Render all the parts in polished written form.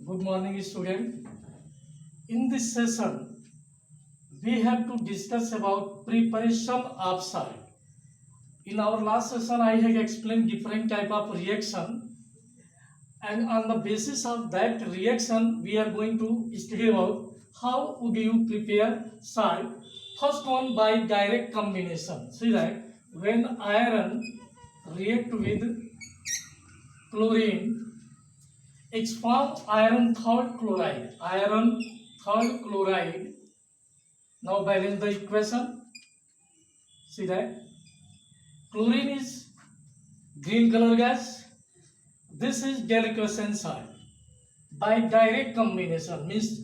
Good morning, student. In this session, we have to discuss about preparation of salt. In our last session, I have explained different type of reaction, and on the basis of that reaction, we are going to study about how would you prepare salt. First one by direct combination. See that when iron react with chlorine, it forms iron third chloride. Iron third chloride. Now balance the equation. See that chlorine is green color gas. This is deliquescent salt. By direct combination means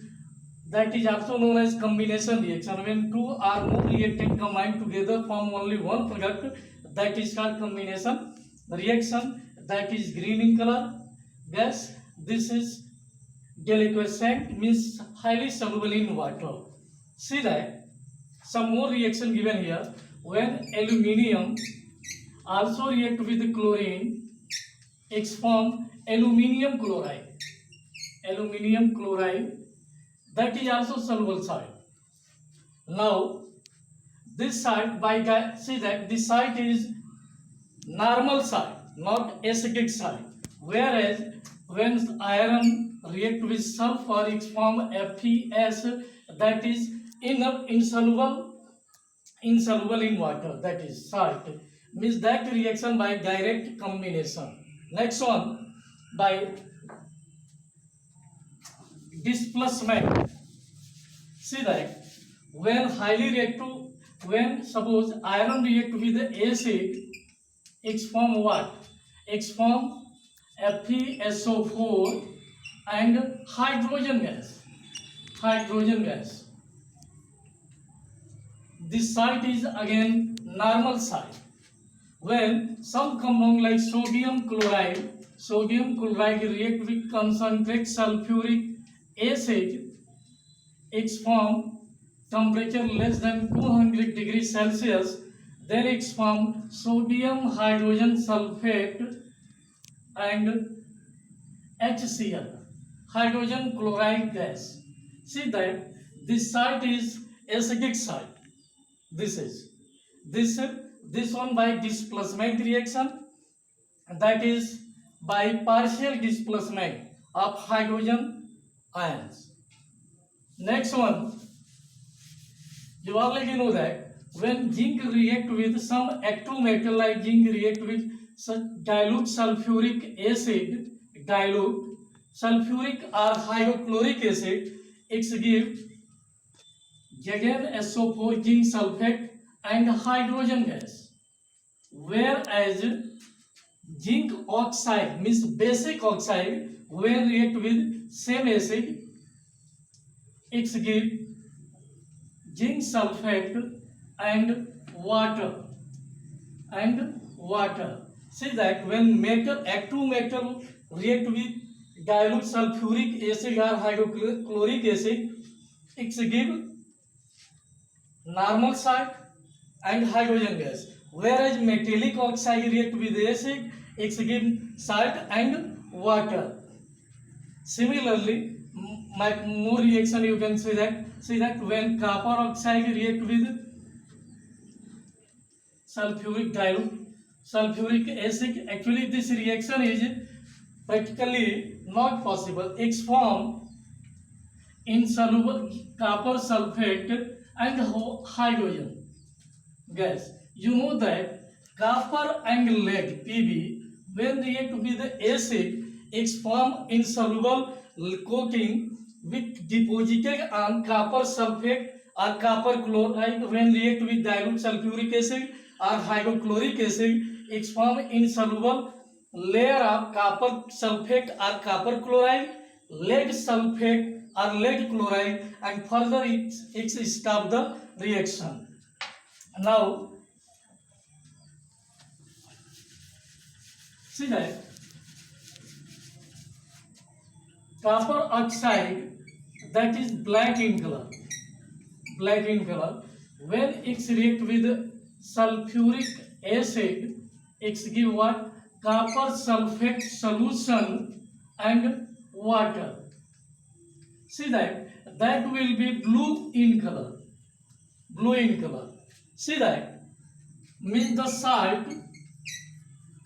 that is also known as combination reaction. When two or more reactant combine together form only one product, that is called combination reaction. That is green in color gas. This is deliquescent means highly soluble in water. See that some more reaction given here. When aluminium also react with chlorine, it form aluminium chloride. Aluminium chloride, that is also soluble salt. Now this salt see that this salt is normal salt, not acidic salt. Whereas when iron react with sulfur, it form FeS, that is insoluble in water, that is salt. Means that reaction by direct combination. Next one by displacement. See that when highly reactive, when suppose iron react with the acid, it form what? It form FeSO4 and hydrogen gas. Hydrogen gas. This salt is again normal salt. When some compound like sodium chloride react with concentrated sulfuric acid, it form temperature less than 200 degrees Celsius, then it form sodium hydrogen sulfate and HCl, hydrogen chloride gas. See that this salt is acidic salt. This one by displacement reaction, that is by partial displacement of hydrogen ions. Next one, you already know that when zinc react with some active metal like zinc react with such dilute sulfuric acid, dilute sulfuric or hydrochloric acid, it gives ZnSO4 zinc sulfate and hydrogen gas. Whereas zinc oxide means basic oxide, when react with same acid, it gives zinc sulfate and water. See that when active metal react with dilute sulfuric acid or hydrochloric acid, it gives normal salt and hydrogen gas. Whereas metallic oxide react with acid, it gives salt and water. Similarly, more reaction you can see that when copper oxide react with sulfuric acid, actually this reaction is practically not possible. It's form insoluble copper sulfate and hydrogen gas. You know that copper and lead Pb, when react with the acid, it form insoluble coating with deposited on copper sulfate or copper chloride. When react with dilute sulfuric acid or hydrochloric acid, it form insoluble layer of copper sulfate or copper chloride, lead sulfate or lead chloride, and further it stop the reaction. Now see that copper oxide, that is black in color, when it react with sulfuric acid, it give what? Copper sulfate solution and water. See that will be blue in color. Blue in color. See that means the salt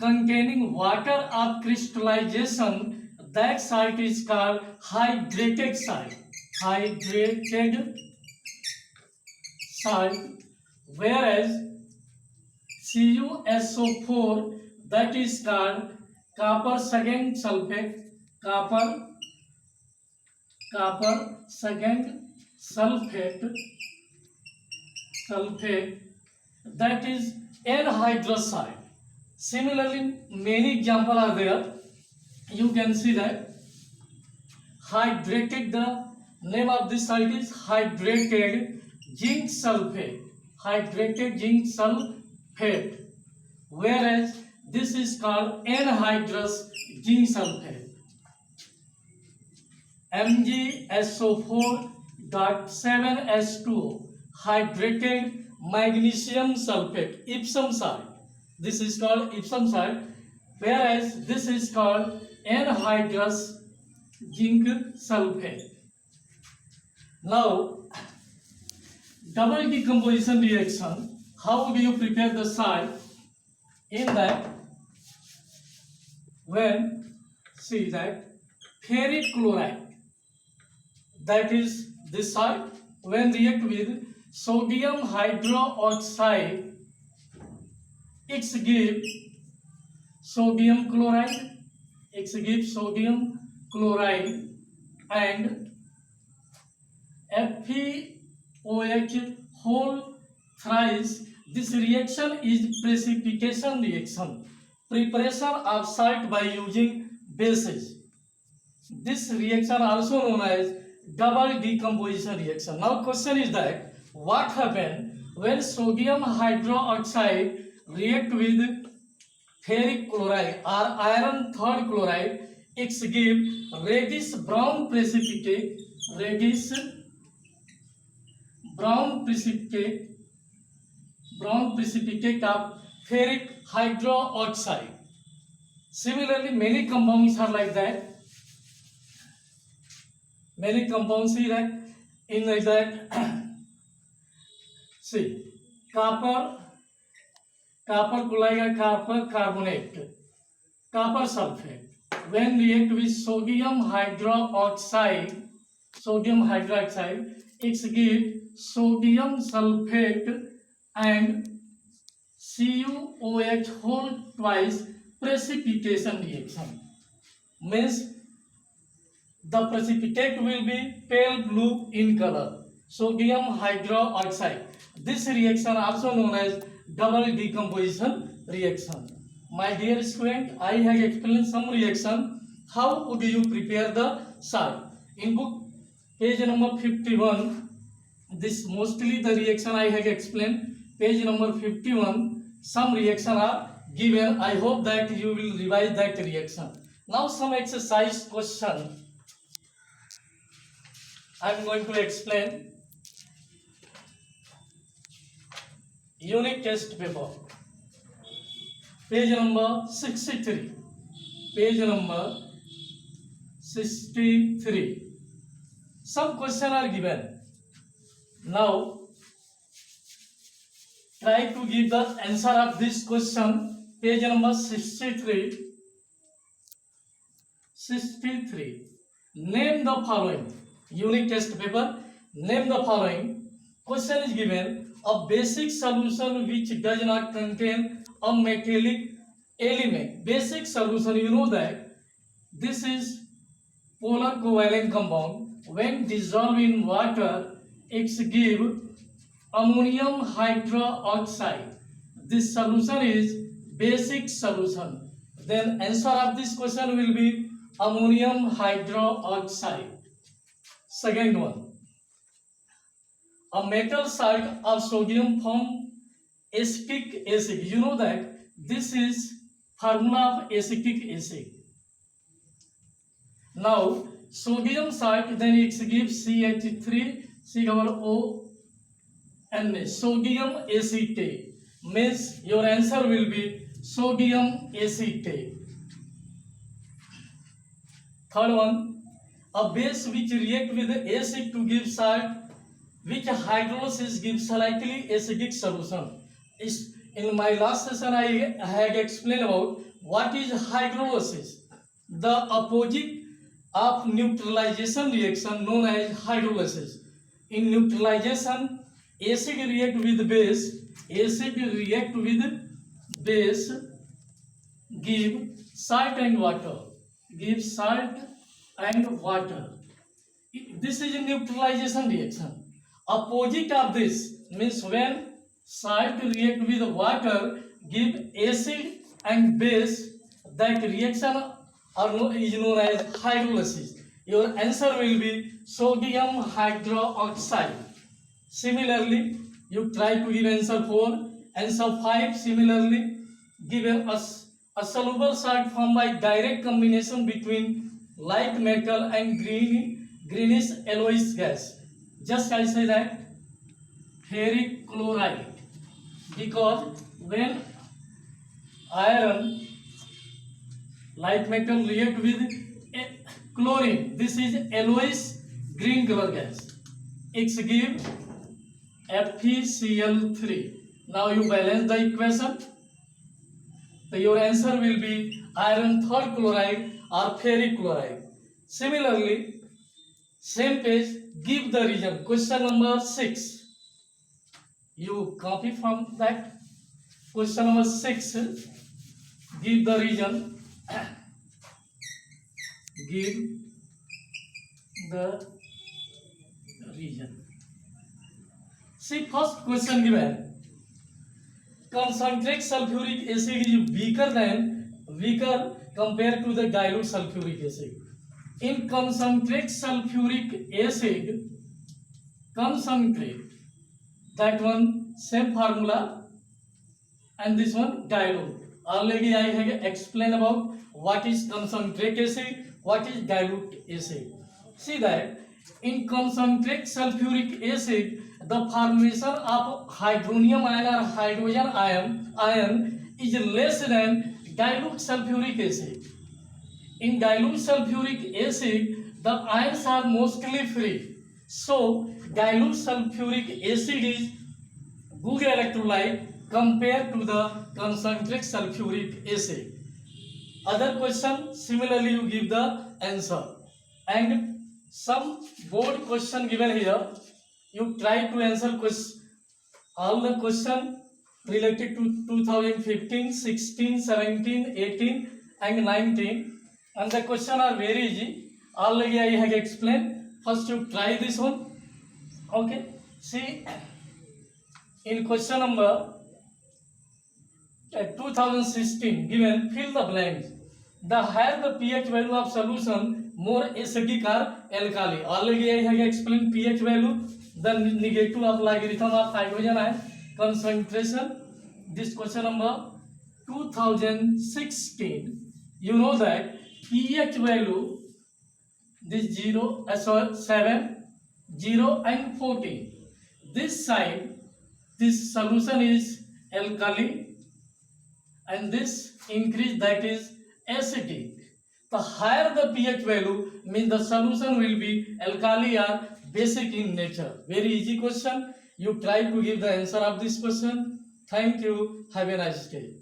containing water of crystallization, that salt is called hydrated salt. Hydrated salt, whereas CuSO4, that is called copper second sulfate. Copper second sulfate, that is anhydrous salt. Similarly, many examples are there. You can see that hydrated, the name of this salt is hydrated zinc sulfate. Hydrated zinc sulfate, whereas this is called anhydrous zinc sulfate. MgSO4.7H2O, hydrated magnesium sulfate, Epsom salt. This is called Epsom salt, whereas this is called anhydrous zinc sulfate. Now, double decomposition reaction. How do you prepare the salt? In that, when see that ferric chloride, that is this salt, when react with sodium hydroxide, it gives sodium chloride. It gives sodium chloride and FeOH whole thrice. This reaction is precipitation reaction, preparation of salt by using bases. This reaction also known as double decomposition reaction. Now question is that what happens when sodium hydroxide react with ferric chloride or iron third chloride? It gives reddish brown precipitate, brown precipitate of ferric hydroxide. Similarly, many compounds are like that. Many compounds see that in like that. See, copper chloride, copper carbonate, copper sulfate. When react with sodium hydroxide, it gives sodium sulfate and CuOH whole twice precipitation reaction. Means the precipitate will be pale blue in color, sodium hydroxide. This reaction also known as double decomposition reaction. My dear student, I have explained some reaction. How would you prepare the salt? In book page number 51, this mostly the reaction I have explained. Page number 51, some reaction are given. I hope that you will revise that reaction. Now some exercise question I am going to explain. Unit test paper, page number 63. Page number 63. Some questions are given. Now, try to give the answer of this question. Page number 63. 63. Name the following. Unit test paper. Name the following. Question is given. A basic solution which does not contain a metallic element. Basic solution, you know that this is polar covalent compound. When dissolved in water, it gives ammonium hydroxide. This solution is basic solution. Then answer of this question will be ammonium hydroxide. Second one. A metal salt of sodium form acetic acid. You know that this is formula of acetic acid. Now sodium salt, then it gives CH3 COONH, sodium acetate. Means your answer will be sodium acetate. Third one. a base which react with acid to give salt, which hydrolysis gives slightly acidic solution. In my last session, I had explained about what is hydrolysis, the opposite of neutralization reaction known as hydrolysis. In neutralization, acid react with base, give salt and water, This is a neutralization reaction. Opposite of this means when salt react with water, give acid and base, that reaction is known as hydrolysis. Your answer will be sodium hydroxide. Similarly, you try to give answer 4. Answer 5, similarly, give a soluble salt formed by direct combination between light metal and greenish yellowish gas. Just I say that ferric chloride, because when iron, light metal react with chlorine, this is yellowish green color gas. X give FeCl3. Now you balance the equation. So your answer will be iron third chloride or ferric chloride. Similarly, same page, give the region. Question number 6. You copy from that. Question number 6. Give the region. Give the region. See, first question given. Concentrated sulfuric acid is weaker compared to the dilute sulfuric acid. In concentrated sulfuric acid, that one same formula, and this one dilute. Already I have explained about what is concentrated acid, what is dilute acid. See that in concentrated sulfuric acid, the formation of hydronium ion or hydrogen ion is less than dilute sulfuric acid. In dilute sulfuric acid, the ions are mostly free. So, dilute sulfuric acid is good electrolyte compared to the concentrated sulfuric acid. Other question, similarly you give the answer. And some board question given here, you try to answer all the question related to 2015, 16, 17, 18 and 19. And the question are very easy. Already I have explained. First you try this one. Okay. See, in question number 2016 given, fill the blanks. The higher the pH value of solution, more acidic or alkali. Already I have explained pH value, the negative of logarithm of hydrogen ion concentration. This question number 2016. You know that pH value, this 7, 0 and 14. This side, this solution is alkali, and this increase, that is acidic. The higher the pH value means the solution will be alkali or basic in nature. Very easy question. You try to give the answer of this question. Thank you. Have a nice day.